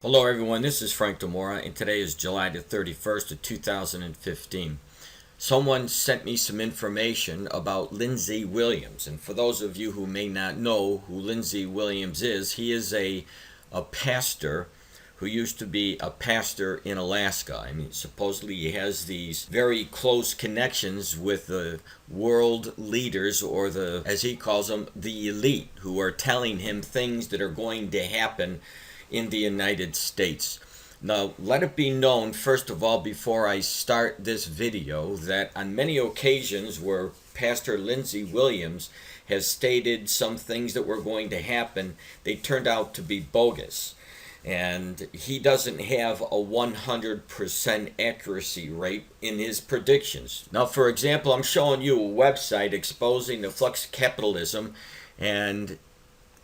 Hello everyone, this is Frank Demora, and today is July the 31st of 2015. Someone sent me some information about Lindsey Williams, and for those of you who may not know who Lindsey Williams is, he is a pastor who used to be a pastor in Alaska. I mean, supposedly he has these very close connections with the world leaders, or the, as he calls them, the elite, who are telling him things that are going to happen in the United States. Now, let it be known, first of all, before I start this video, that on many occasions where Pastor Lindsey Williams has stated some things that were going to happen, they turned out to be bogus. And he doesn't have a 100% accuracy rate in his predictions. Now, for example, I'm showing you a website exposing the flux of capitalism, and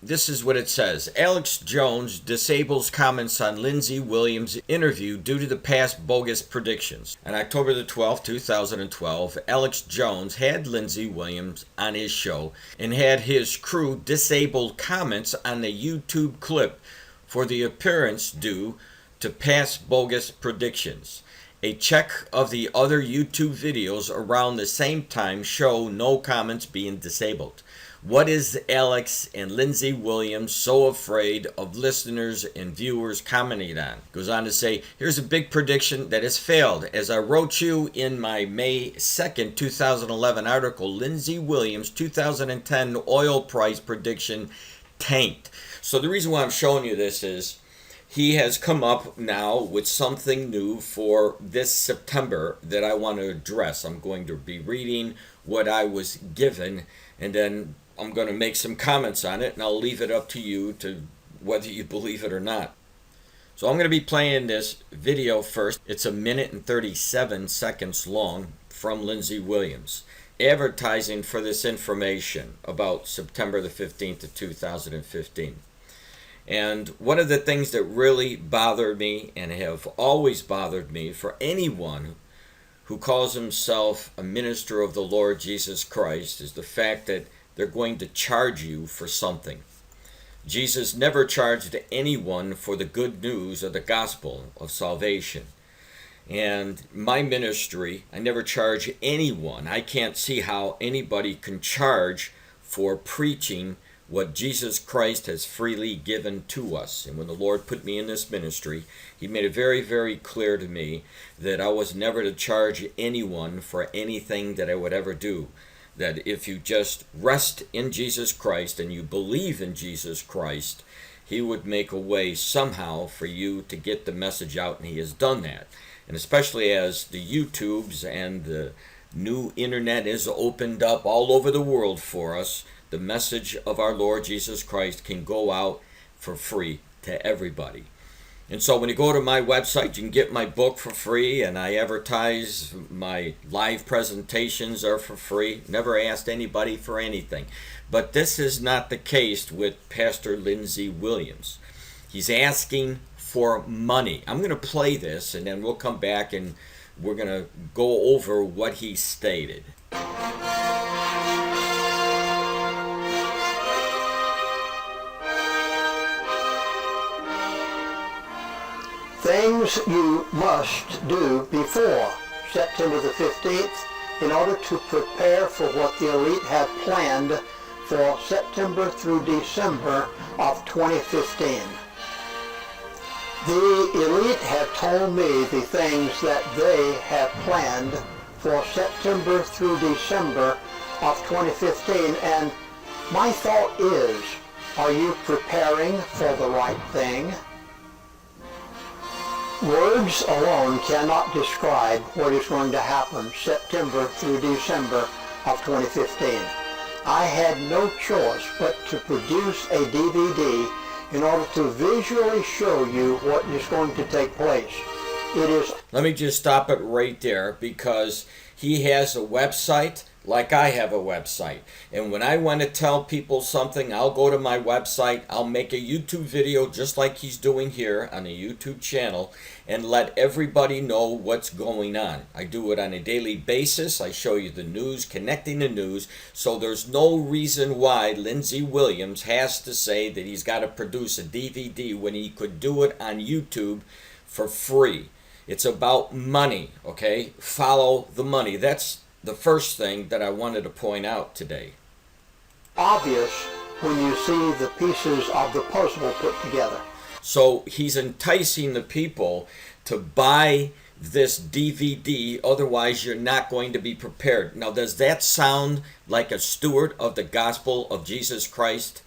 this is what it says. Alex Jones disables comments on Lindsey Williams' interview due to the past bogus predictions. On October the 12th, 2012, Alex Jones had Lindsey Williams on his show and had his crew disable comments on the YouTube clip for the appearance due to past bogus predictions. A check of the other YouTube videos around the same time show no comments being disabled. What is Alex and Lindsey Williams so afraid of listeners and viewers commenting on? Goes on to say, here's a big prediction that has failed. As I wrote you in my May 2nd, 2011 article, Lindsey Williams' 2010 oil price prediction tanked. So the reason why I'm showing you this is he has come up now with something new for this September that I want to address. I'm going to be reading what I was given, and then I'm going to make some comments on it, and I'll leave it up to you to whether you believe it or not. So I'm going to be playing this video first. It's a minute and 37 seconds long from Lindsey Williams, advertising for this information about September the 15th of 2015. And one of the things that really bothered me, and have always bothered me, for anyone who calls himself a minister of the Lord Jesus Christ, is the fact that they're going to charge you for something. Jesus never charged anyone for the good news of the gospel of salvation. And my ministry, I never charge anyone. I can't see how anybody can charge for preaching what Jesus Christ has freely given to us. And when the Lord put me in this ministry, He made it very, very clear to me that I was never to charge anyone for anything that I would ever do. That if you just rest in Jesus Christ and you believe in Jesus Christ, He would make a way somehow for you to get the message out, and He has done that. And especially as the YouTubes and the new internet is opened up all over the world for us, the message of our Lord Jesus Christ can go out for free to everybody. And so when you go to my website, you can get my book for free, and I advertise my live presentations are for free. Never asked anybody for anything. But this is not the case with Pastor Lindsey Williams. He's asking for money. I'm going to play this, and then we'll come back and we're going to go over what he stated. Things you must do before September the 15th in order to prepare for what the elite have planned for September through December of 2015. The elite have told me the things that they have planned for September through December of 2015, and my thought is, are you preparing for the right thing? Words alone cannot describe what is going to happen September through December of 2015. I had no choice but to produce a DVD in order to visually show you what is going to take place. It is... Let me just stop it right there, because he has a website like I have a website. And when I want to tell people something, I'll go to my website, I'll make a YouTube video just like he's doing here on a YouTube channel and let everybody know what's going on. I do it on a daily basis. I show you the news, connecting the news. So there's no reason why Lindsey Williams has to say that he's got to produce a DVD when he could do it on YouTube for free. It's about money, okay? Follow the money. That's the first thing that I wanted to point out today. Obvious when you see the pieces of the puzzle put together. So he's enticing the people to buy this DVD, otherwise you're not going to be prepared. Now, does that sound like a steward of the gospel of Jesus Christ?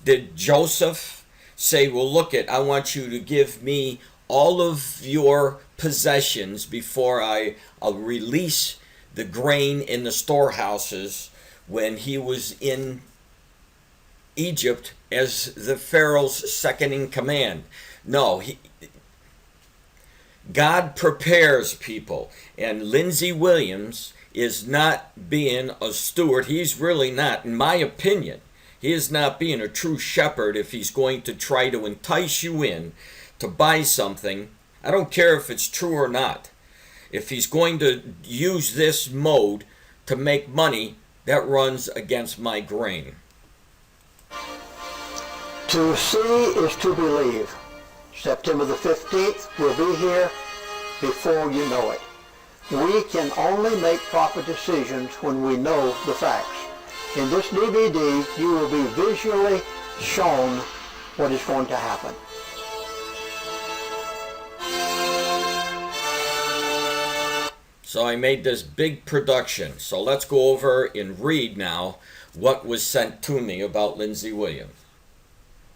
Did Joseph say, well, look I want you to give me all of your possessions before I'll release the grain in the storehouses, when he was in Egypt as the Pharaoh's second in command? No, God prepares people, and Lindsey Williams is not being a steward. He's really not, in my opinion, he is not being a true shepherd if he's going to try to entice you in to buy something. I don't care if it's true or not. If he's going to use this mode to make money, that runs against my grain. To see is to believe. September the 15th will be here before you know it. We can only make proper decisions when we know the facts. In this DVD, you will be visually shown what is going to happen. So I made this big production. So let's go over and read now what was sent to me about Lindsey Williams.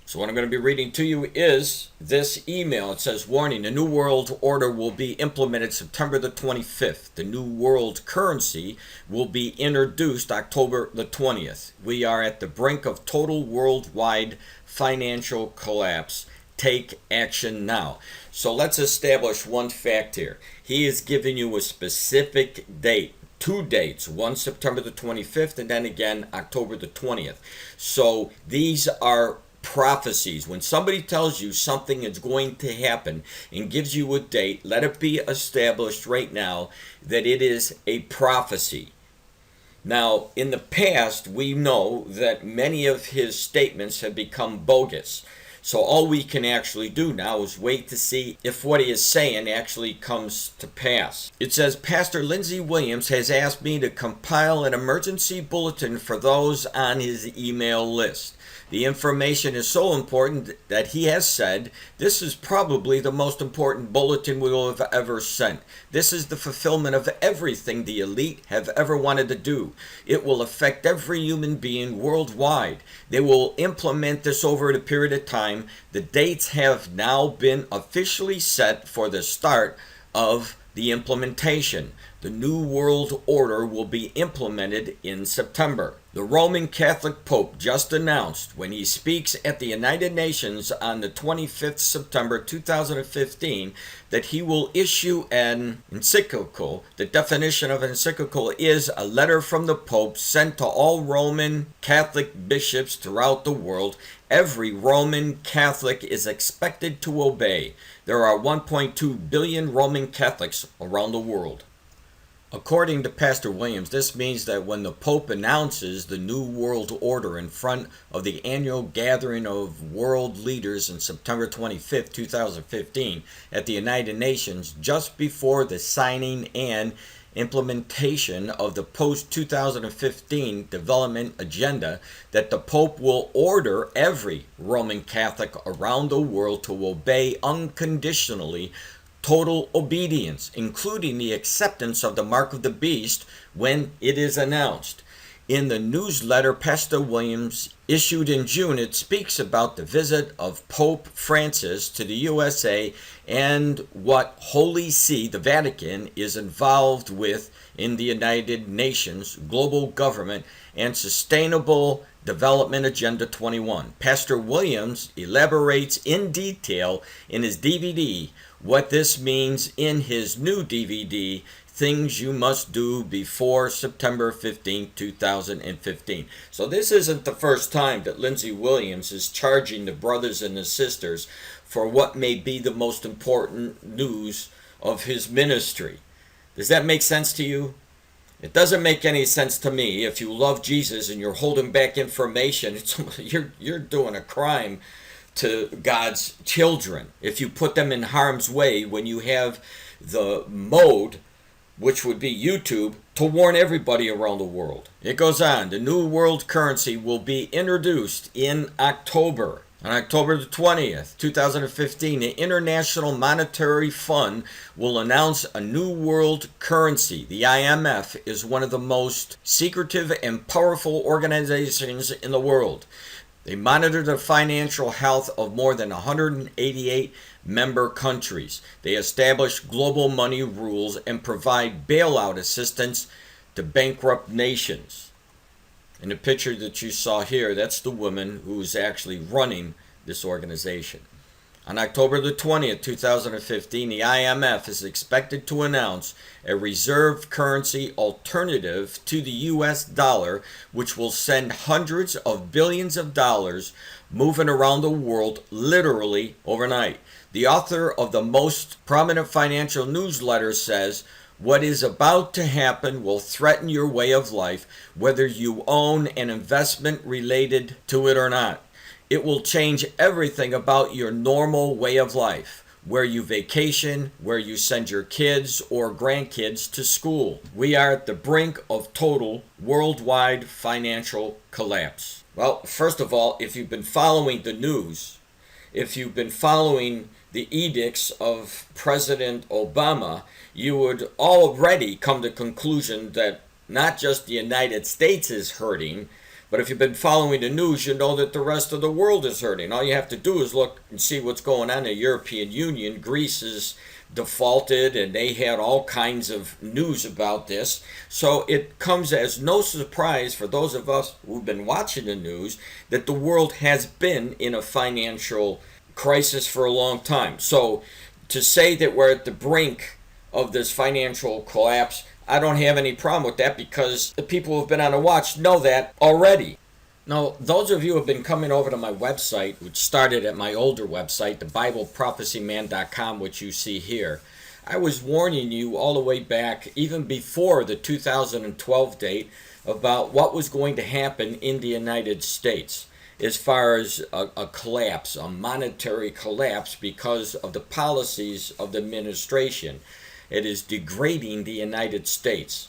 So what I'm going to be reading to you is this email. It says, warning, the New World Order will be implemented September the 25th. The New World Currency will be introduced October the 20th. We are at the brink of total worldwide financial collapse. Take action now. So let's establish one fact here. He is giving you a specific date. Two dates, one September the 25th and then again October the 20th. So these are prophecies. When somebody tells you something is going to happen and gives you a date, let it be established right now that it is a prophecy. Now, in the past, we know that many of his statements have become bogus. So all we can actually do now is wait to see if what he is saying actually comes to pass. It says, Pastor Lindsey Williams has asked me to compile an emergency bulletin for those on his email list. The information is so important that he has said, this is probably the most important bulletin we will have ever sent. This is the fulfillment of everything the elite have ever wanted to do. It will affect every human being worldwide. They will implement this over a period of time. The dates have now been officially set for the start of the implementation. The New World Order will be implemented in September. The Roman Catholic Pope just announced when he speaks at the United Nations on the 25th September 2015 that he will issue an encyclical. The definition of an encyclical is a letter from the Pope sent to all Roman Catholic bishops throughout the world. Every Roman Catholic is expected to obey. There are 1.2 billion Roman Catholics around the world. According to Pastor Williams, this means that when the Pope announces the New World Order in front of the annual gathering of world leaders on September 25, 2015 at the United Nations, just before the signing and implementation of the post-2015 development agenda, that the Pope will order every Roman Catholic around the world to obey unconditionally total obedience, including the acceptance of the mark of the beast when it is announced. In the newsletter Pastor Williams issued in June, it speaks about the visit of Pope Francis to the USA and what Holy See, the Vatican, is involved with in the United Nations, global government, and sustainable Development Agenda 21. Pastor Williams elaborates in detail in his DVD what this means in his new DVD, Things You Must Do Before September 15, 2015. So this isn't the first time that Lindsey Williams is charging the brothers and the sisters for what may be the most important news of his ministry. Does that make sense to you? It doesn't make any sense to me. If you love Jesus and you're holding back information, you're doing a crime to God's children. If you put them in harm's way when you have the mode, which would be YouTube, to warn everybody around the world. It goes on. The new world currency will be introduced in October. On October the 20th, 2015, the International Monetary Fund will announce a new world currency. The IMF is one of the most secretive and powerful organizations in the world. They monitor the financial health of more than 188 member countries. They establish global money rules and provide bailout assistance to bankrupt nations. In the picture that you saw here, that's the woman who is actually running this organization. On October the 20th, 2015, the IMF is expected to announce a reserve currency alternative to the US dollar, which will send hundreds of billions of dollars moving around the world literally overnight. The author of the most prominent financial newsletter says, "What is about to happen will threaten your way of life, whether you own an investment related to it or not. It will change everything about your normal way of life, where you vacation, where you send your kids or grandkids to school. We are at the brink of total worldwide financial collapse." Well, first of all, if you've been following the news, if you've been following the edicts of President Obama, you would already come to the conclusion that not just the United States is hurting, but if you've been following the news, you know that the rest of the world is hurting. All you have to do is look and see what's going on in the European Union. Greece is defaulted, and they had all kinds of news about this. So it comes as no surprise for those of us who've been watching the news that the world has been in a financial crisis for a long time. So to say that we're at the brink of this financial collapse, I don't have any problem with that, because the people who've been on the watch know that already. Now, those of you who have been coming over to my website, which started at my older website, thebibleprophecyman.com, which you see here, I was warning you all the way back, even before the 2012 date, about what was going to happen in the United States as far as a collapse, a monetary collapse, because of the policies of the administration. It is degrading the United States.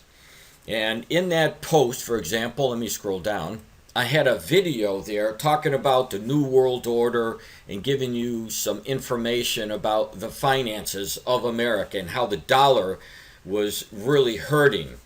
And in that post, for example, let me scroll down, I had a video there talking about the New World Order and giving you some information about the finances of America and how the dollar was really hurting.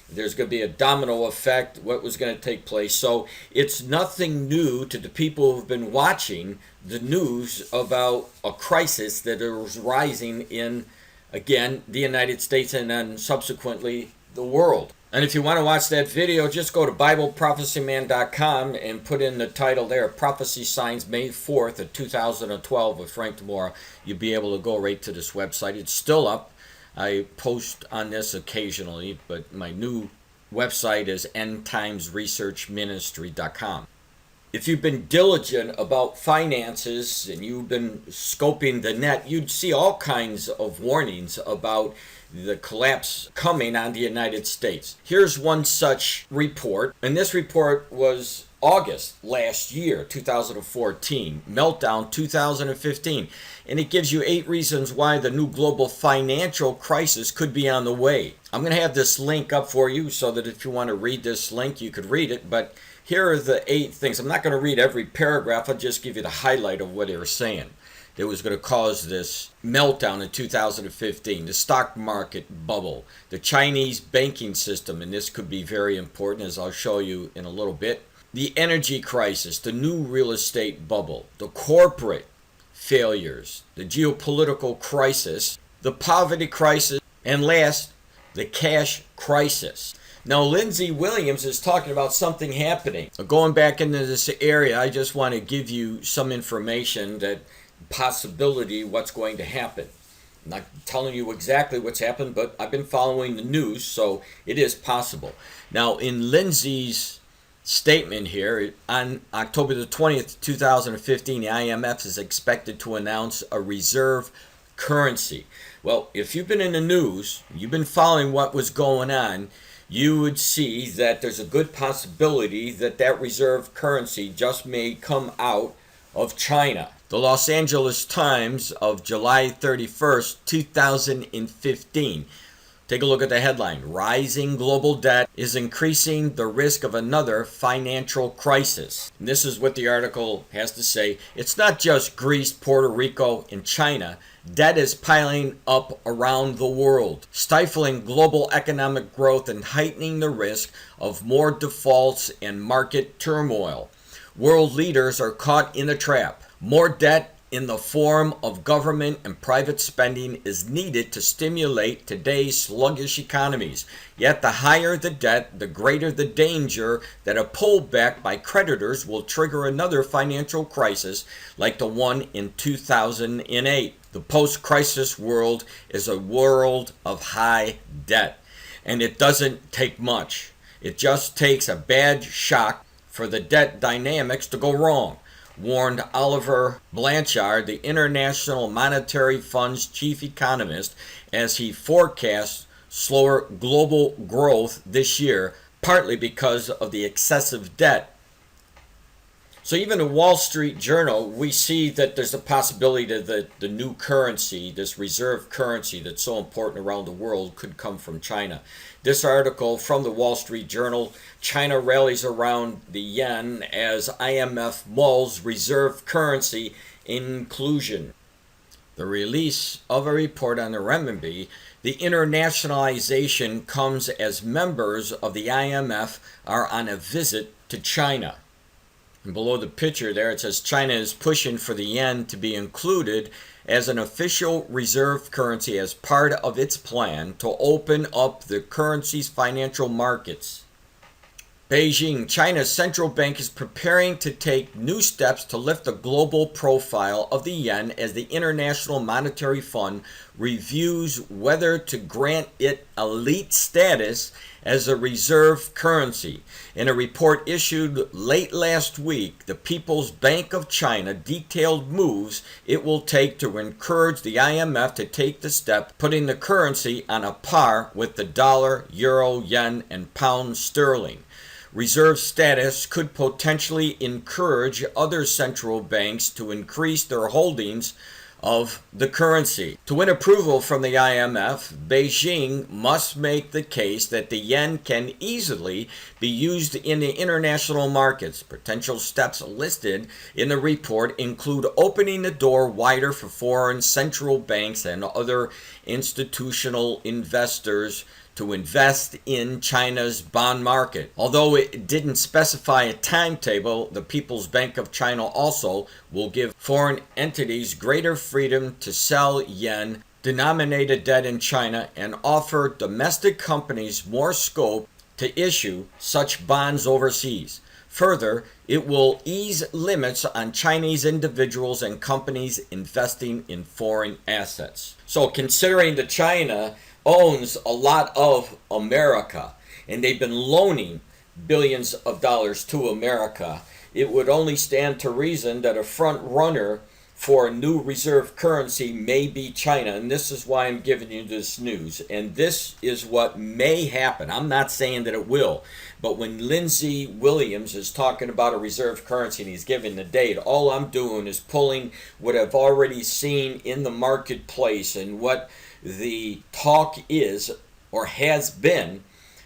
There's going to be a domino effect, what was going to take place. So it's nothing new to the people who've been watching the news about a crisis that is rising in, again, the United States and then subsequently the world. And if you want to watch that video, just go to BibleProphecyMan.com and put in the title there, Prophecy Signs May 4th of 2012 with Frank Demora. You'll be able to go right to this website. It's still up. I post on this occasionally, but my new website is EndTimesResearchMinistry.com. If you've been diligent about finances and you've been scoping the net, you'd see all kinds of warnings about the collapse coming on the United States. Here's one such report, and this report was August last year, 2014, Meltdown 2015, and it gives you 8 reasons why the new global financial crisis could be on the way. I'm going to have this link up for you so that if you want to read this link, you could read it, but here are the 8 things. I'm not going to read every paragraph. I'll just give you the highlight of what they were saying that was going to cause this meltdown in 2015. The stock market bubble, the Chinese banking system, and this could be very important as I'll show you in a little bit. The energy crisis, the new real estate bubble, the corporate failures, the geopolitical crisis, the poverty crisis, and last, the cash crisis. Now, Lindsey Williams is talking about something happening. Going back into this area, I just want to give you some information that possibility what's going to happen. I'm not telling you exactly what's happened, but I've been following the news, so it is possible. Now, in Lindsey's statement here, on October the 20th, 2015, the IMF is expected to announce a reserve currency. Well, if you've been in the news, you've been following what was going on, you would see that there's a good possibility that that reserve currency just may come out of China. The Los Angeles Times of July 31st, 2015. Take a look at the headline. Rising global debt is increasing the risk of another financial crisis. And this is what the article has to say. It's not just Greece, Puerto Rico, and China. Debt is piling up around the world, stifling global economic growth and heightening the risk of more defaults and market turmoil. World leaders are caught in a trap. More debt in the form of government and private spending is needed to stimulate today's sluggish economies. Yet the higher the debt, the greater the danger that a pullback by creditors will trigger another financial crisis like the one in 2008. The post-crisis world is a world of high debt, and it doesn't take much. It just takes a bad shock for the debt dynamics to go wrong, warned Oliver Blanchard, the International Monetary Fund's chief economist, as he forecasts slower global growth this year, partly because of the excessive debt. So even in Wall Street Journal, we see that there's a possibility that the new currency, this reserve currency that's so important around the world, could come from China. This article from the Wall Street Journal, China rallies around the yen as IMF mulls reserve currency inclusion. The release of a report on the renminbi, the internationalization comes as members of the IMF are on a visit to China. And below the picture there, it says China is pushing for the yen to be included as an official reserve currency as part of its plan to open up the currency's financial markets. Beijing, China's central bank, is preparing to take new steps to lift the global profile of the yen as the International Monetary Fund reviews whether to grant it elite status as a reserve currency. In a report issued late last week, the People's Bank of China detailed moves it will take to encourage the IMF to take the step, putting the currency on a par with the dollar, euro, yen, and pound sterling. Reserve status could potentially encourage other central banks to increase their holdings of the currency. To win approval from the IMF, Beijing must make the case that the yen can easily be used in the international markets. Potential steps listed in the report include opening the door wider for foreign central banks and other institutional investors to invest in China's bond market. Although it didn't specify a timetable, the People's Bank of China also will give foreign entities greater freedom to sell yen-denominated debt in China and offer domestic companies more scope to issue such bonds overseas. Further, it will ease limits on Chinese individuals and companies investing in foreign assets. So considering that China owns a lot of America, and they've been loaning billions of dollars to America, it would only stand to reason that a front runner for a new reserve currency may be China. And this is why I'm giving you this news. And this is what may happen. I'm not saying that it will. But when Lindsey Williams is talking about a reserve currency and he's giving the date, all I'm doing is pulling what I've already seen in the marketplace and what the talk is or has been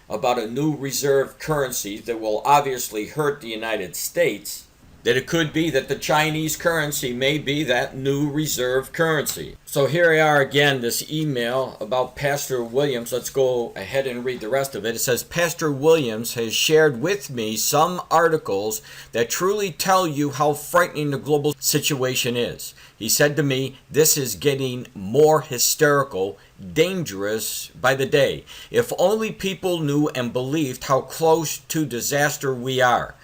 about a new reserve currency that will obviously hurt the United States. that it could be that the Chinese currency may be that new reserve currency. So here we are again, this email about Pastor Williams. Let's go ahead and read the rest of it. It says, Pastor Williams has shared with me some articles that truly tell you how frightening the global situation is. He said to me, this is getting more hysterical, dangerous by the day. If only people knew and believed how close to disaster we are.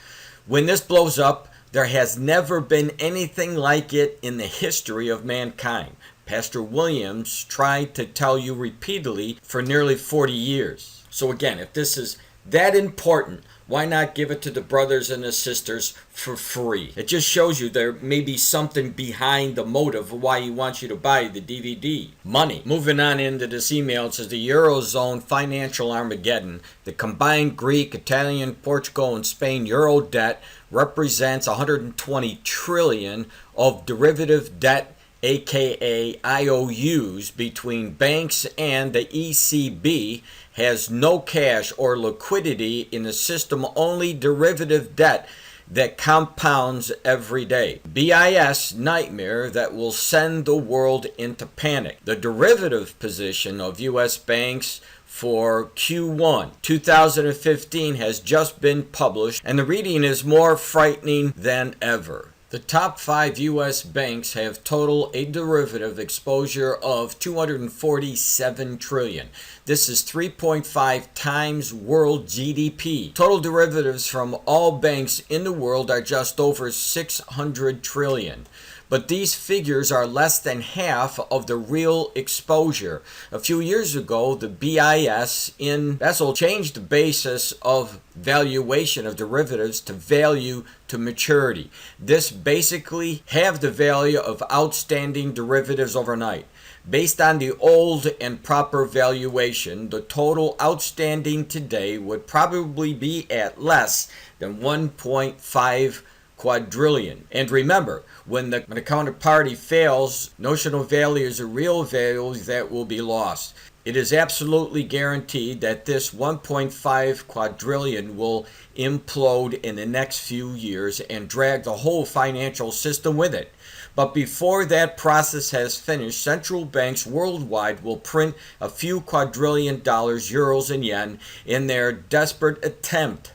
When this blows up, there has never been anything like it in the history of mankind. Pastor Williams tried to tell you repeatedly for nearly 40 years. So again, if this is that important, why not give it to the brothers and the sisters for free? It just shows you there may be something behind the motive of why he wants you to buy the DVD. Money. Moving on into this email, it says the Eurozone financial Armageddon. The combined Greek, Italian, Portugal, and Spain Euro debt represents 120 trillion of derivative debt, aka IOUs, between banks, and the ECB has no cash or liquidity in the system, only derivative debt that compounds every day. BIS nightmare that will send the world into panic. The derivative position of U.S. banks for Q1 2015 has just been published, and the reading is more frightening than ever. The top 5 U.S. banks have total a derivative exposure of $247 trillion. This is 3.5 times world GDP. Total derivatives from all banks in the world are just over $600 trillion. But these figures are less than half of the real exposure. A few years ago, the BIS in Basel changed the basis of valuation of derivatives to value to maturity. This basically halved the value of outstanding derivatives overnight. Based on the old and proper valuation, the total outstanding today would probably be at less than 1.5 quadrillion. And remember, when the counterparty fails, notional values are real values that will be lost. It is absolutely guaranteed that this 1.5 quadrillion will implode in the next few years and drag the whole financial system with it. But before that process has finished, central banks worldwide will print a few quadrillion dollars, euros, and yen in their desperate attempt.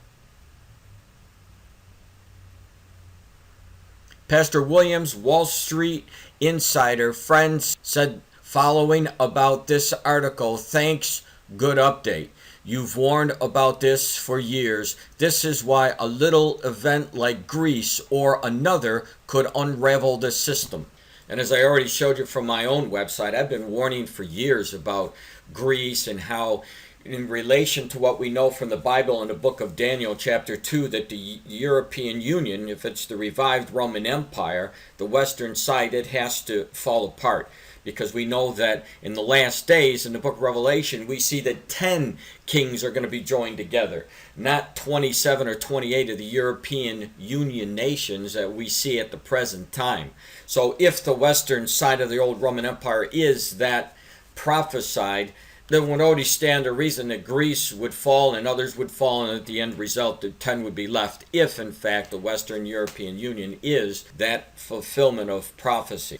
Pastor Williams, Wall Street Insider friends, said following about this article, thanks, good update. You've warned about this for years. This is why a little event like Greece or another could unravel the system. And as I already showed you from my own website, I've been warning for years about Greece and how, in relation to what we know from the Bible in the book of Daniel, chapter 2, that the European Union, if it's the revived Roman Empire, the western side, it has to fall apart. Because we know that in the last days, in the book of Revelation, we see that 10 kings are going to be joined together. Not 27 or 28 of the European Union nations that we see at the present time. So if the western side of the old Roman Empire is that prophesied, then would already stand a reason that Greece would fall and others would fall, and at the end result, the 10 would be left, if in fact the Western European Union is that fulfillment of prophecy.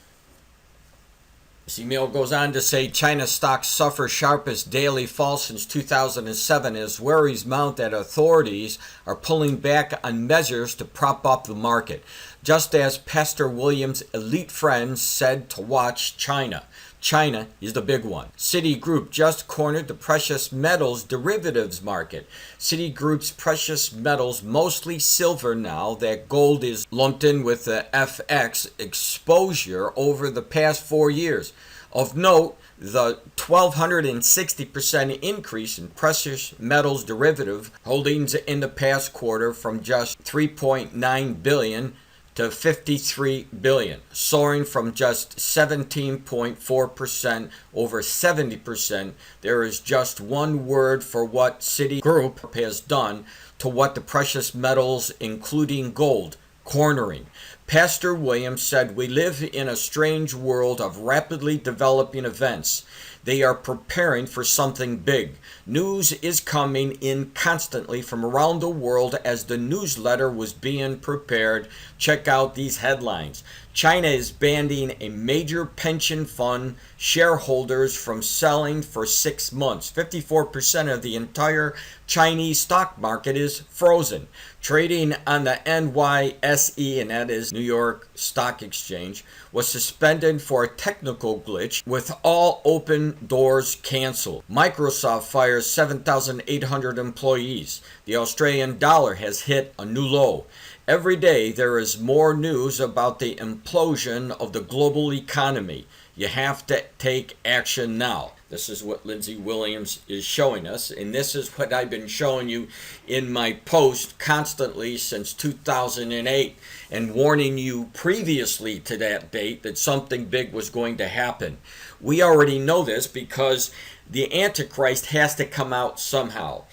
This email goes on to say China stocks suffer sharpest daily fall since 2007 as worries mount that authorities are pulling back on measures to prop up the market, just as Pastor Williams' elite friends said to watch China. China is the big one. Citigroup just cornered the precious metals derivatives market. Citigroup's precious metals, mostly silver now that gold is lumped in with the FX exposure over the past 4 years. Of note, the 1,260% increase in precious metals derivative holdings in the past quarter from just 3.9 billion to 53 billion, soaring from just 17.4% over 70%. There is just one word for what Citigroup has done to what the precious metals, including gold, cornering. Pastor Williams said, "We live in a strange world of rapidly developing events. They are preparing for something big. News is coming in constantly from around the world as the newsletter was being prepared. Check out these headlines. China is banning a major pension fund shareholders from selling for 6 months. 54% of the entire Chinese stock market is frozen. Trading on the NYSE, and that is New York Stock Exchange, was suspended for a technical glitch with all open doors canceled. Microsoft fires 7,800 employees. The Australian dollar has hit a new low. Every day there is more news about the implosion of the global economy. You have to take action now." This is what Lindsey Williams is showing us, and this is what I've been showing you in my post constantly since 2008, and warning you previously to that date that something big was going to happen. We already know this because the Antichrist has to come out somehow.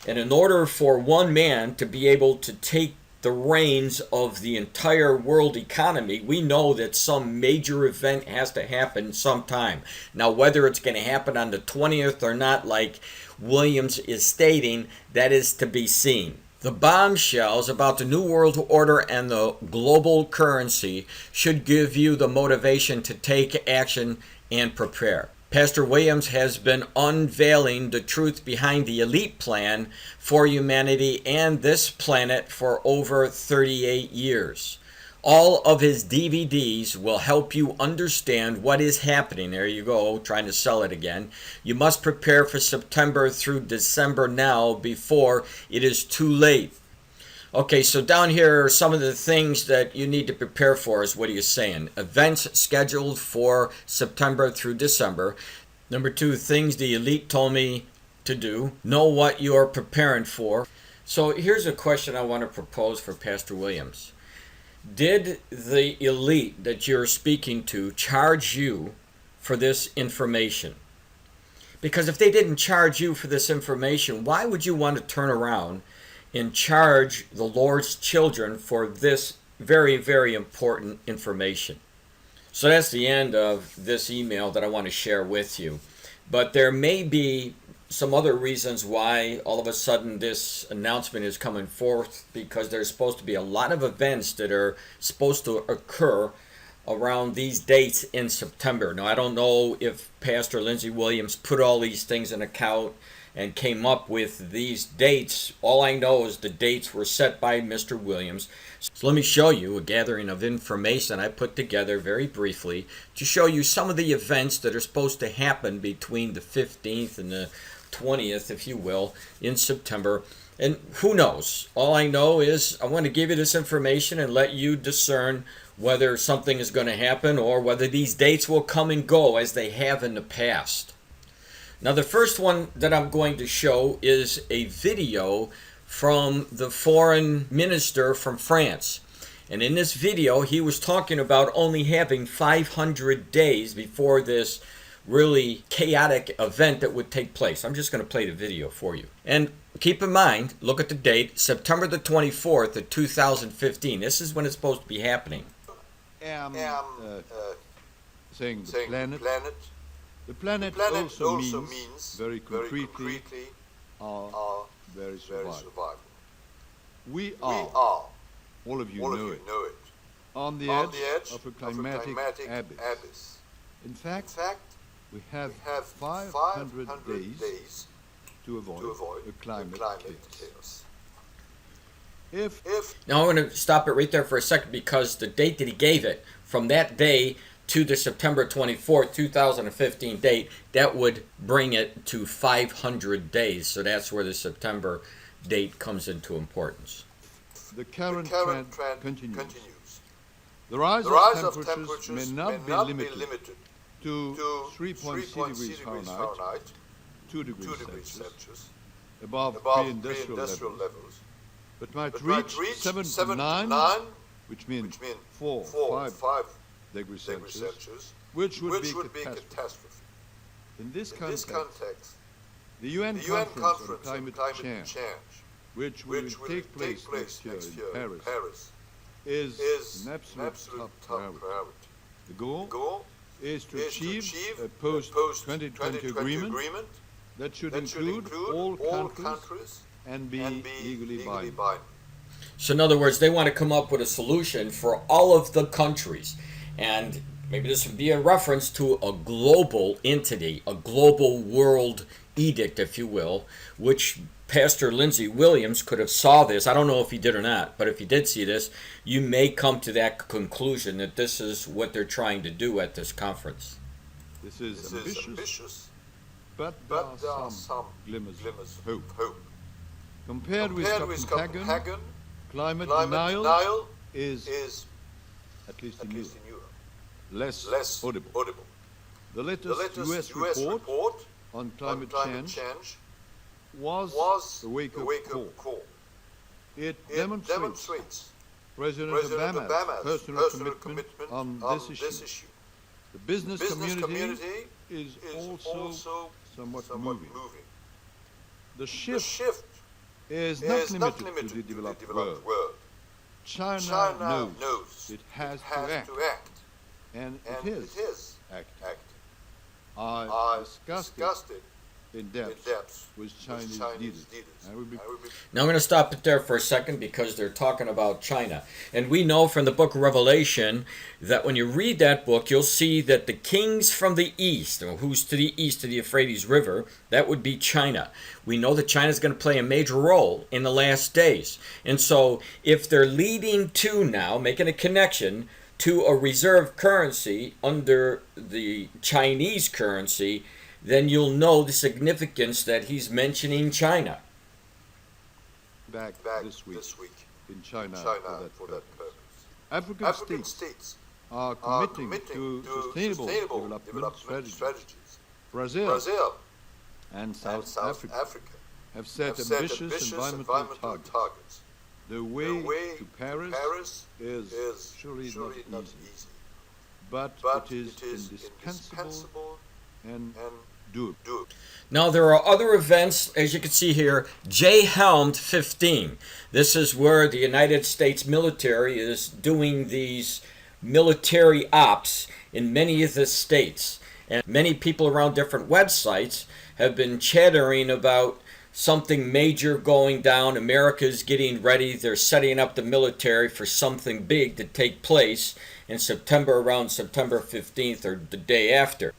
And in order for one man to be able to take the reins of the entire world economy, we know that some major event has to happen sometime. Now, whether it's going to happen on the 20th or not, like Williams is stating, that is to be seen. The bombshells about the New World Order and the global currency should give you the motivation to take action and prepare. Pastor Williams has been unveiling the truth behind the elite plan for humanity and this planet for over 38 years. All of his DVDs will help you understand what is happening. There you go, trying to sell it again. You must prepare for September through December now before it is too late. Okay, so down here are some of the things that you need to prepare for is what he is saying. Events scheduled for September through December. Number 2, things the elite told me to do. Know what you are preparing for. So here's a question I want to propose for Pastor Williams. Did the elite that you're speaking to charge you for this information? Because if they didn't charge you for this information, why would you want to turn around and charge the Lord's children for this very, very important information? So that's the end of this email that I want to share with you. But there may be some other reasons why all of a sudden this announcement is coming forth, because there's supposed to be a lot of events that are supposed to occur around these dates in September. Now, I don't know if Pastor Lindsey Williams put all these things in account and came up with these dates. All I know is the dates were set by Mr. Williams. So let me show you a gathering of information I put together very briefly to show you some of the events that are supposed to happen between the 15th and the 20th, if you will, in September. And who knows? All I know is I want to give you this information and let you discern whether something is going to happen or whether these dates will come and go as they have in the past. Now, the first one that I'm going to show is a video from the foreign minister from France. And in this video, he was talking about only having 500 days before this really chaotic event that would take place. I'm just going to play the video for you. And keep in mind, look at the date, September the 24th of 2015. This is when it's supposed to be happening. Saying the planet. The planet also means, very concretely, our very survival. We are, all of you know it, on the edge of a climatic abyss. In fact, we have 500 days to avoid a climate chaos. Now I'm going to stop it right there for a second, because the date that he gave it, from that day to the September 24th, 2015 date, that would bring it to 500 days. So that's where the September date comes into importance. The current trend continues. The rise of temperatures may not be limited to 3.6 degrees Fahrenheit, 2 degrees Celsius, above pre-industrial levels, but might reach 7 to 9, which means 4 or 5 degrees Celsius, which would be a catastrophe. In this context, the UN Conference on Climate Change, which will take place next year in Paris, is an absolute top priority. The goal is to achieve a post-2020 agreement that should include all countries and be legally binding. So in other words, they want to come up with a solution for all of the countries. And maybe this would be a reference to a global entity, a global world edict, if you will, which Pastor Lindsey Williams could have saw this. I don't know if he did or not, but if he did see this, you may come to that conclusion that this is what they're trying to do at this conference. This is ambitious, but there are some glimmers of hope. Compared with Copenhagen, climate denial is, at least in Europe, less audible. The latest US report on climate change was a wake-up call. It demonstrates President Obama's personal commitment on this issue. The business community is also somewhat moving. The shift is not limited to the developed world. China knows it has to act, and it is acting. I discussed it in depth with Chinese leaders. Now I'm going to stop it there for a second because they're talking about China. And we know from the book of Revelation that when you read that book, you'll see that the kings from the east, or who's to the east of the Euphrates River, that would be China. We know that China is going to play a major role in the last days. And so if they're leading to now, making a connection to a reserve currency under the Chinese currency, then you'll know the significance that he's mentioning China. Back this week in China for that purpose. African states are committing to sustainable development strategies. Brazil and South Africa have set ambitious environmental targets. The way to Paris is surely not easy, but it is indispensable and doable. Now there are other events, as you can see here, J-Helmed 15. This is where the United States military is doing these military ops in many of the states. And many people around different websites have been chattering about something major going down. America's getting ready. They're setting up the military for something big to take place in September, around September 15th or the day after.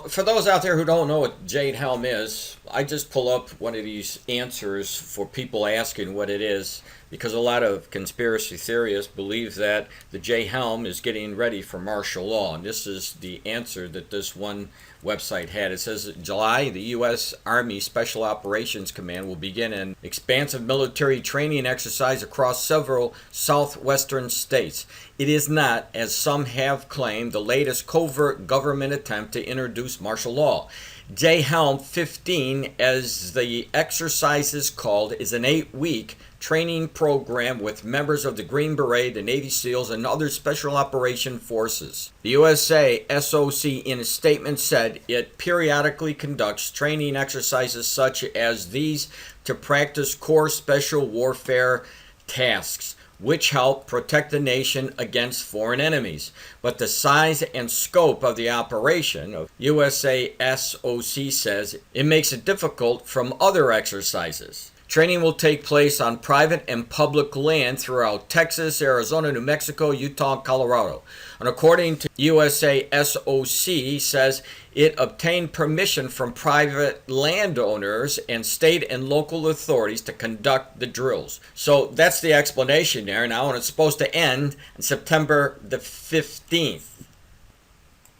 For those out there who don't know what Jade Helm is, I just pull up one of these answers for people asking what it is, because a lot of conspiracy theorists believe that the J Helm is getting ready for martial law, and this is the answer that this one website had. It says, July, the U.S. Army Special Operations Command will begin an expansive military training exercise across several southwestern states. It is not, as some have claimed, the latest covert government attempt to introduce martial law. J-Helm 15, as the exercise is called, is an 8-week training program with members of the Green Beret, the Navy SEALs, and other special operation forces. The USA SOC in a statement said it periodically conducts training exercises such as these to practice core special warfare tasks, which help protect the nation against foreign enemies. But the size and scope of the operation of USA SOC says it makes it difficult from other exercises. Training will take place on private and public land throughout Texas, Arizona, New Mexico, Utah, and Colorado. And according to USA SOC, says it obtained permission from private landowners and state and local authorities to conduct the drills. So that's the explanation there now, and it's supposed to end on September the 15th.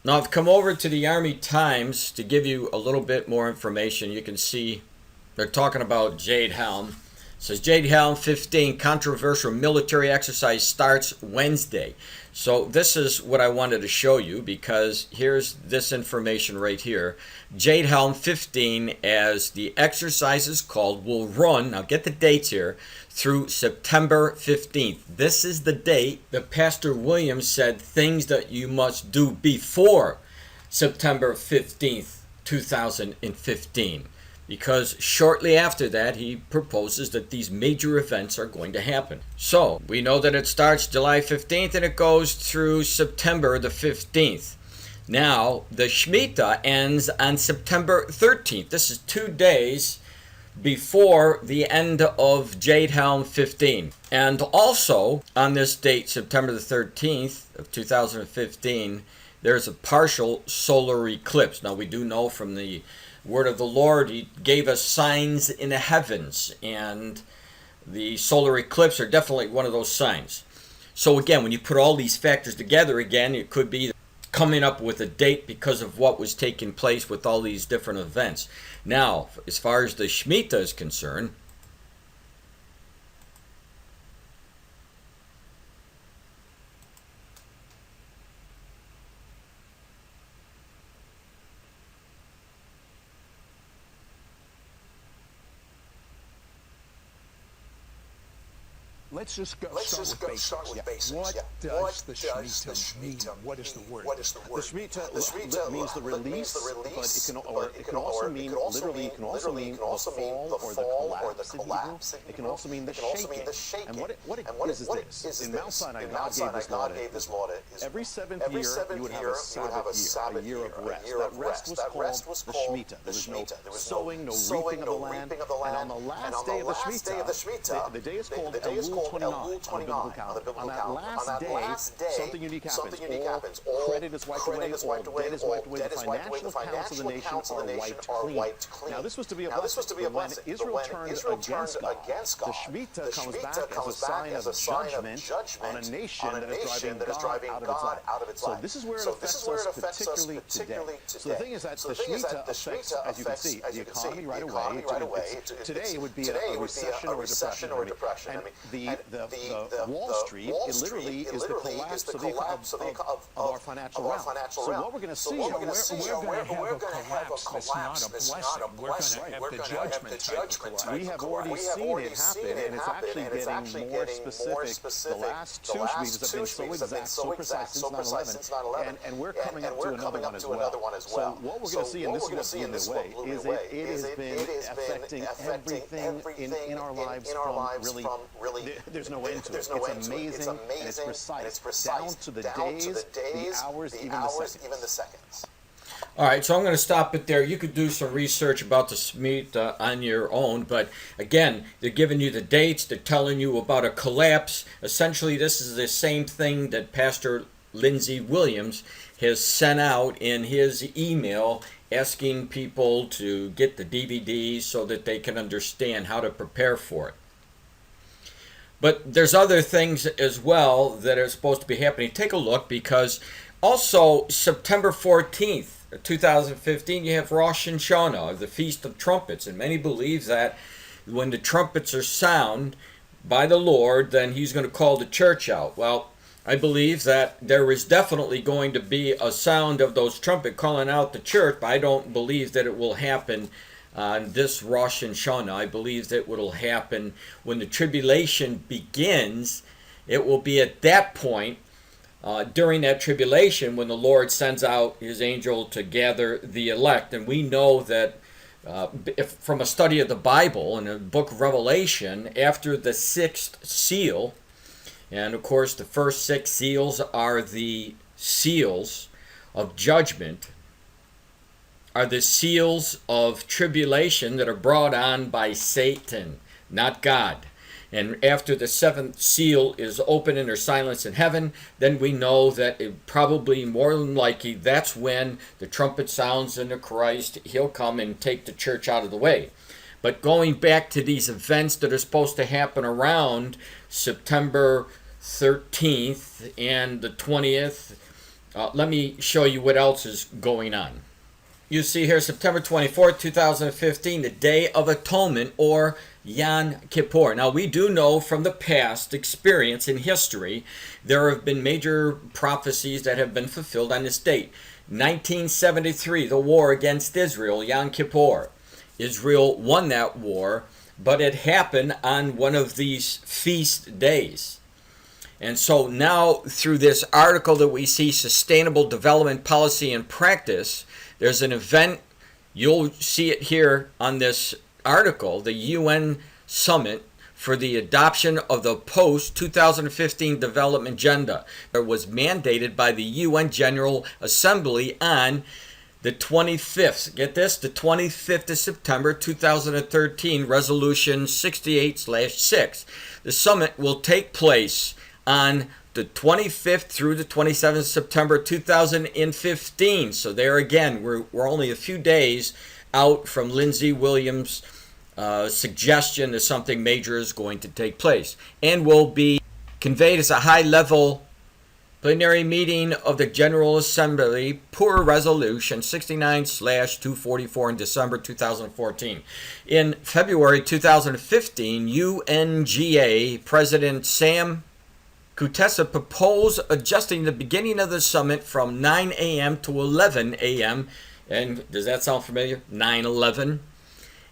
Now I've come over to the Army Times to give you a little bit more information. You can see they're talking about Jade Helm. It says Jade Helm 15 controversial military exercise starts Wednesday. So this is what I wanted to show you, because here's this information right here. Jade Helm 15, as the exercise is called, will run, now get the dates here, through September 15th. This is the date that Pastor Williams said things that you must do before September 15th, 2015. because shortly after that he proposes that these major events are going to happen. So we know that it starts July 15th and it goes through September the 15th. Now the Shemitah ends on September 13th. This is 2 days before the end of Jade Helm 15. And also on this date, September the 13th of 2015, there's a partial solar eclipse. Now we do know from the word of the Lord, he gave us signs in the heavens, and the solar eclipse are definitely one of those signs. So again, when you put all these factors together, again, it could be coming up with a date because of what was taking place with all these different events. Now, as far as the Shemitah is concerned, let's just start with basics. What does the Shemitah mean? What is the word? The Shemitah means the release, but it can also mean literally. It can also mean the fall or the collapse. It can also mean the shaking. And what it is this? In Mount Sinai, God gave this law to Israel. Every seventh year, you would have a Sabbath year, a year of rest. That rest was called the Shemitah. There was no sowing, no reaping of the land. And on the last day of the Shemitah, the day is called Elul 29 on the biblical calendar. On that last day, something unique happens. All credit is wiped away, all debt is wiped away, the financial accounts of the nation are wiped clean. Now, this was to be a blessing. But when Israel turned against God, the Shemitah comes back as a sign of judgment on a nation that is driving God out of its life. So this is where it affects us particularly today. So the thing is that the Shemitah affects, as you can see, the economy right away. Today it would be a recession or a depression. And the Wall Street, it literally is the collapse of our financial realm. So what we're going to see, we're going to have a collapse that's not a blessing. We're going to have the judgment. We have already seen it happen, and it's actually getting more specific. The last two Shemitas have been so exact, so precise since 9/11, and we're coming up to another one as well. So what we're going to see, and this is what blew me away, is it has been affecting everything in our lives from really, there's no end to it. It's amazing, and it's precise, down to the days, the hours, even the seconds. all right, so I'm going to stop it there. You could do some research about the Shemitah on your own, but again, they're giving you the dates, they're telling you about a collapse. Essentially, this is the same thing that Pastor Lindsey Williams has sent out in his email asking people to get the DVDs so that they can understand how to prepare for it. But there's other things as well that are supposed to be happening. Take a look, because also September 14th, 2015, you have Rosh Hashanah, the Feast of Trumpets. And many believe that when the trumpets are sound by the Lord, then he's going to call the church out. Well, I believe that there is definitely going to be a sound of those trumpets calling out the church, but I don't believe that it will happen on this Rosh Hashanah. I believe that what will happen when the tribulation begins. It will be at that point, during that tribulation, when the Lord sends out his angel to gather the elect. And we know that if from a study of the Bible in the book of Revelation, after the sixth seal, and of course the first six seals are the seals of judgment, are the seals of tribulation that are brought on by Satan, not God. And after the seventh seal is open and there's silence in heaven, then we know that it probably more than likely that's when the trumpet sounds in the Christ. He'll come and take the church out of the way. But going back to these events that are supposed to happen around September 13th and the 20th, let me show you what else is going on. You see here September 24th, 2015, the Day of Atonement, or Yom Kippur. Now, we do know from the past experience in history, there have been major prophecies that have been fulfilled on this date. 1973, the war against Israel, Yom Kippur. Israel won that war, but it happened on one of these feast days. And so now, through this article that we see, Sustainable Development Policy and Practice, there's an event You'll see it here on this article, the UN Summit for the adoption of the post-2015 development agenda. It was mandated by the UN General Assembly on the 25th, get this, the 25th of September 2013, Resolution 68/6. The summit will take place on the 25th through the 27th of September 2015. So there again, we're only a few days out from Lindsey Williams' suggestion that something major is going to take place, and will be conveyed as a high-level plenary meeting of the General Assembly per Resolution 69/244 in December 2014. In February 2015, UNGA President Sam Kutesa proposed adjusting the beginning of the summit from 9 a.m. to 11 a.m. And does that sound familiar? 9/11.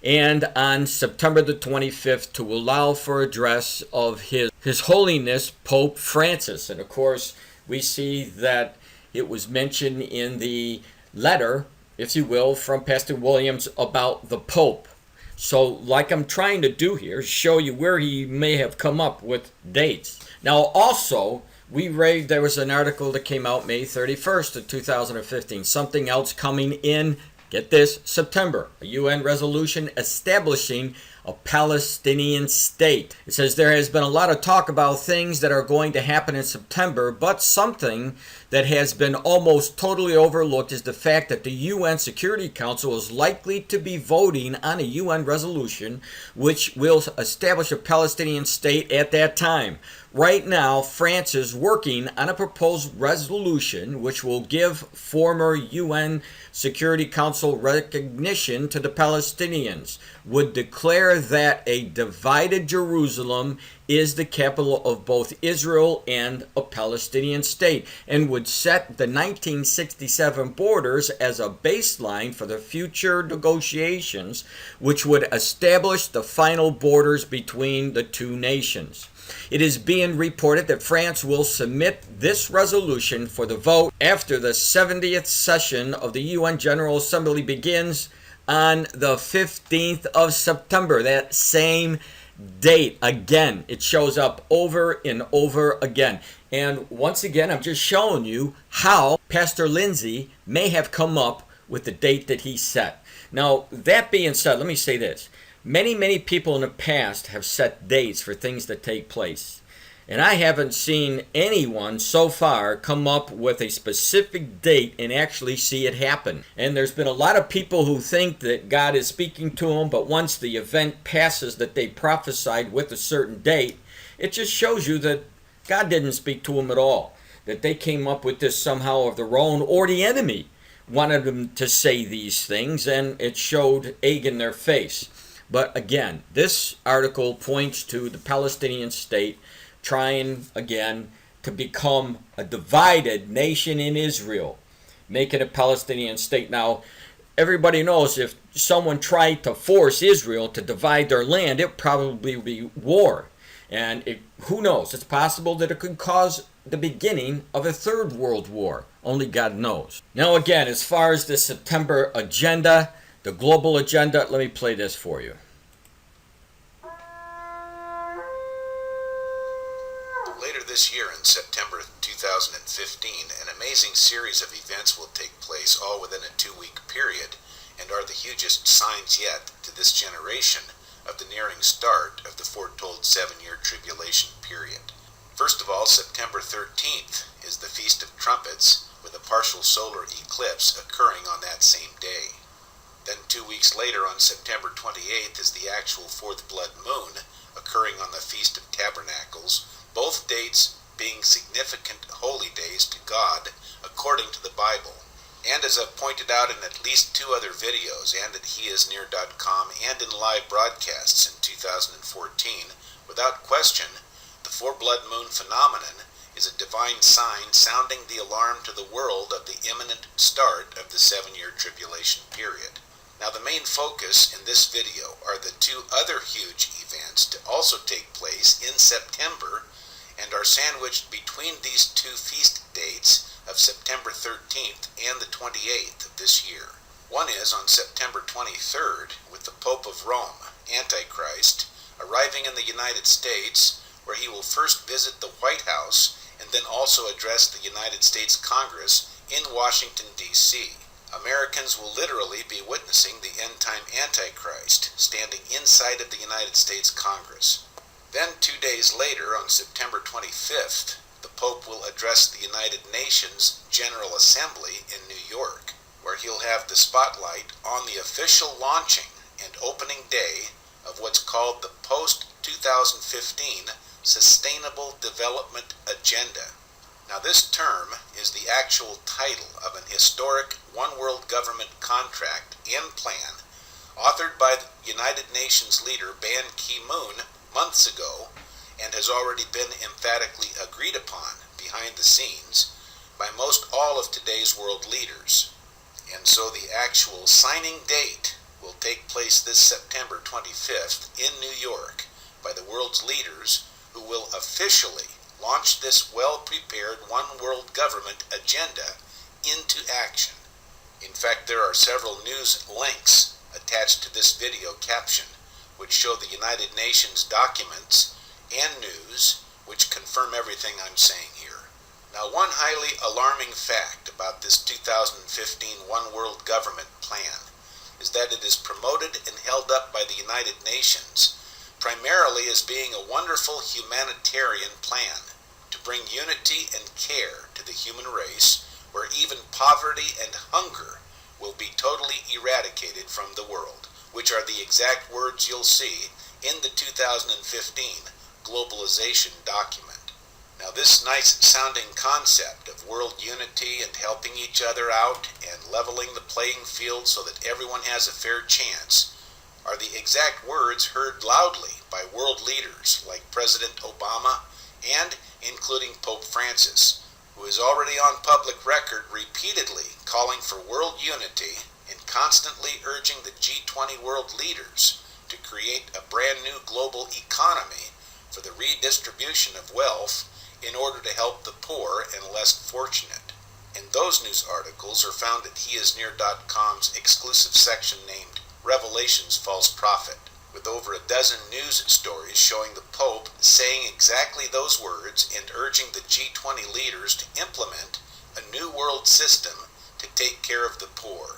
And on September the 25th to allow for address of His Holiness Pope Francis. And of course, we see that it was mentioned in the letter, if you will, from Pastor Williams about the Pope. So like I'm trying to do here, show you where he may have come up with dates. Now also, we read there was an article that came out May 31st of 2015. Something else coming in, get this, September. A UN resolution establishing a Palestinian state. It says there has been a lot of talk about things that are going to happen in September, but something that has been almost totally overlooked is the fact that the UN Security Council is likely to be voting on a UN resolution which will establish a Palestinian state at that time. Right now, France is working on a proposed resolution which will give former UN Security Council recognition to the Palestinians, would declare that a divided Jerusalem is the capital of both Israel and a Palestinian state, and would set the 1967 borders as a baseline for the future negotiations, which would establish the final borders between the two nations. It is being reported that France will submit this resolution for the vote after the 70th session of the UN General Assembly begins on the 15th of September, that same date. Again, it shows up over and over again. And once again, I'm just showing you how Pastor Lindsey may have come up with the date that he set. Now, that being said, let me say this. Many people in the past have set dates for things that take place. And I haven't seen anyone so far come up with a specific date and actually see it happen. And there's been a lot of people who think that God is speaking to them, but once the event passes that they prophesied with a certain date, it just shows you that God didn't speak to them at all. That they came up with this somehow of their own, or the enemy wanted them to say these things, and it showed egg in their face. But again, this article points to the Palestinian state trying again to become a divided nation in Israel, making a Palestinian state. Now, everybody knows if someone tried to force Israel to divide their land, it probably would be war. And who knows? It's possible that it could cause the beginning of a third world war. Only God knows. Now again, as far as the September agenda, the global agenda, let me play this for you. Later this year, in September 2015, an amazing series of events will take place all within a 2-week period, and are the hugest signs yet to this generation of the nearing start of the foretold 7-year tribulation period. First of all, September 13th is the Feast of Trumpets, with a partial solar eclipse occurring on that same day. Then 2 weeks later, on September 28th, is the actual fourth blood moon, occurring on the Feast of Tabernacles, both dates being significant holy days to God according to the Bible. And as I've pointed out in at least 2 other videos, and at heisnear.com, and in live broadcasts in 2014, without question, the 4-blood moon phenomenon is a divine sign sounding the alarm to the world of the imminent start of the 7-year tribulation period. Now, the main focus in this video are the 2 other huge events to also take place in September, and are sandwiched between these 2 feast dates of September 13th and the 28th of this year. One is on September 23rd, with the Pope of Rome, Antichrist, arriving in the United States, where he will first visit the White House and then also address the United States Congress in Washington, D.C. Americans will literally be witnessing the end-time Antichrist standing inside of the United States Congress. Then 2 days later, on September 25th, the Pope will address the United Nations General Assembly in New York, where he'll have the spotlight on the official launching and opening day of what's called the Post-2015 Sustainable Development Agenda. Now, this term is the actual title of an historic One World Government contract and plan authored by the United Nations leader Ban Ki-moon months ago, and has already been emphatically agreed upon behind the scenes by most all of today's world leaders. And so the actual signing date will take place this September 25th in New York by the world's leaders, who will officially launch this well-prepared One World Government agenda into action. In fact, there are several news links attached to this video caption, which show the United Nations documents and news which confirm everything I'm saying here. Now, one highly alarming fact about this 2015 One World Government plan is that it is promoted and held up by the United Nations primarily as being a wonderful humanitarian plan to bring unity and care to the human race, where even poverty and hunger will be totally eradicated from the world, which are the exact words you'll see in the 2015 globalization document. Now, this nice sounding concept of world unity and helping each other out and leveling the playing field so that everyone has a fair chance are the exact words heard loudly by world leaders like President Obama and including Pope Francis, who is already on public record repeatedly calling for world unity and constantly urging the G20 world leaders to create a brand new global economy for the redistribution of wealth in order to help the poor and less fortunate. And those news articles are found at heisnear.com's exclusive section named Revelation's False Prophet, with over a dozen news stories showing the Pope saying exactly those words and urging the G20 leaders to implement a new world system to take care of the poor.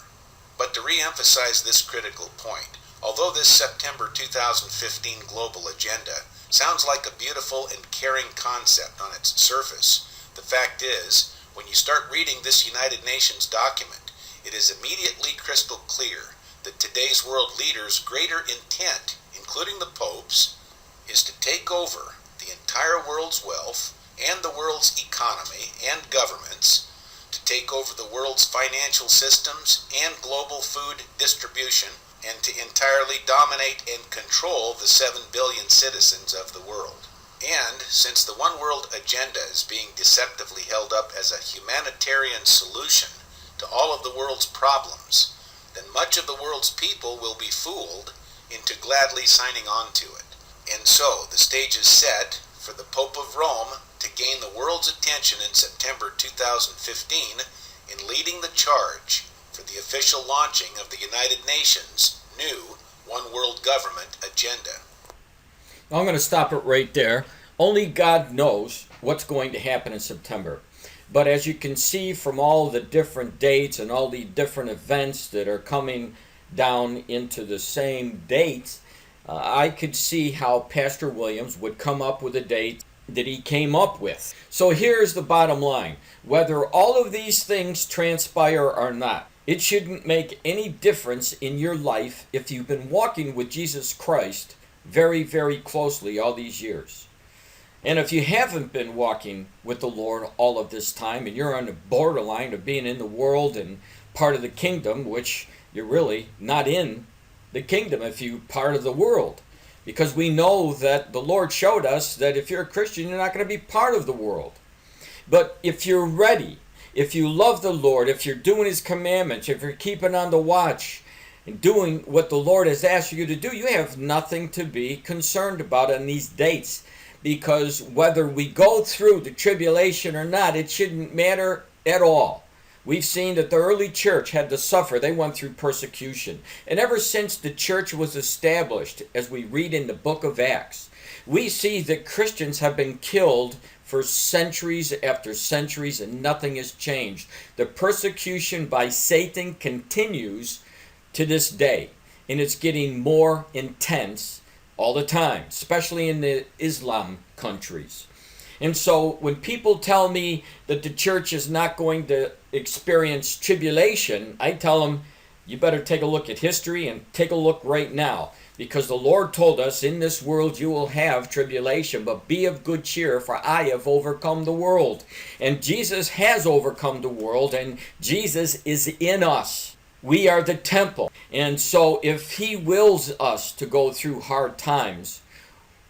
But to re-emphasize this critical point, although this September 2015 global agenda sounds like a beautiful and caring concept on its surface, the fact is, when you start reading this United Nations document, it is immediately crystal clear that today's world leaders' greater intent, including the Pope's, is to take over the entire world's wealth and the world's economy and governments, to take over the world's financial systems and global food distribution, and to entirely dominate and control the 7 billion citizens of the world. And since the One World Agenda is being deceptively held up as a humanitarian solution to all of the world's problems, then much of the world's people will be fooled into gladly signing on to it. And so the stage is set for the Pope of Rome to gain the world's attention in September 2015 in leading the charge for the official launching of the United Nations' new One World Government agenda. I'm going to stop it right there. Only God knows what's going to happen in September. But as you can see from all the different dates and all the different events that are coming down into the same dates, I could see how Pastor Williams would come up with a date that he came up with. So here's the bottom line. Whether all of these things transpire or not, it shouldn't make any difference in your life if you've been walking with Jesus Christ very, very closely all these years. And if you haven't been walking with the Lord all of this time and you're on the borderline of being in the world and part of the kingdom, which you're really not in the kingdom if you're part of the world. Because we know that the Lord showed us that if you're a Christian, you're not going to be part of the world. But if you're ready, if you love the Lord, if you're doing His commandments, if you're keeping on the watch and doing what the Lord has asked you to do, you have nothing to be concerned about on these dates. Because whether we go through the tribulation or not, it shouldn't matter at all. We've seen that the early church had to suffer. They went through persecution. And ever since the church was established, as we read in the book of Acts, we see that Christians have been killed for centuries after centuries and nothing has changed. The persecution by Satan continues to this day, and it's getting more intense all the time, especially in the Islam countries. And so when people tell me that the church is not going to experience tribulation, I tell them, you better take a look at history and take a look right now. Because the Lord told us, in this world you will have tribulation, but be of good cheer, for I have overcome the world. And Jesus has overcome the world, and Jesus is in us. We are the temple. And so if he wills us to go through hard times,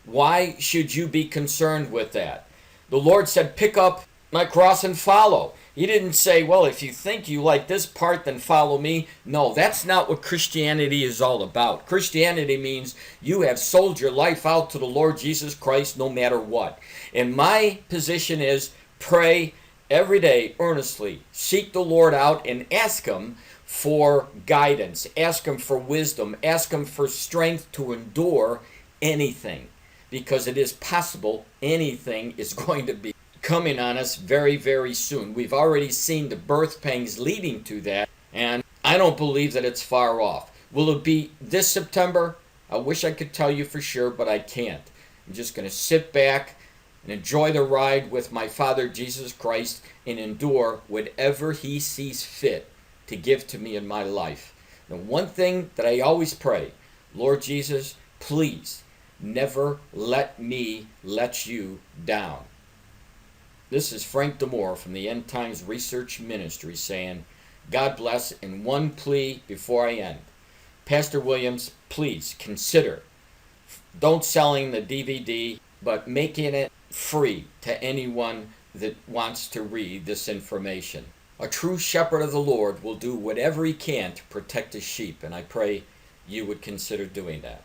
why should you be concerned with that? The Lord said, pick up my cross and follow. He didn't say, well, if you think you like this part, then follow me. No, that's not what Christianity is all about. Christianity means you have sold your life out to the Lord Jesus Christ no matter what. And my position is pray every day earnestly. Seek the Lord out and ask him for guidance. Ask him for wisdom. Ask him for strength to endure anything. Because it is possible anything is going to be coming on us very, very soon. We've already seen the birth pangs leading to that, and I don't believe that it's far off. Will it be this September? I wish I could tell you for sure, but I can't. I'm just going to sit back and enjoy the ride with my Father Jesus Christ and endure whatever he sees fit to give to me in my life. The one thing that I always pray, Lord Jesus, please never let me let you down. This is Frank DeMore from the End Times Research Ministry saying, God bless, and one plea before I end. Pastor Williams, please consider don't selling the DVD, but making it free to anyone that wants to read this information. A true shepherd of the Lord will do whatever he can to protect his sheep, and I pray you would consider doing that.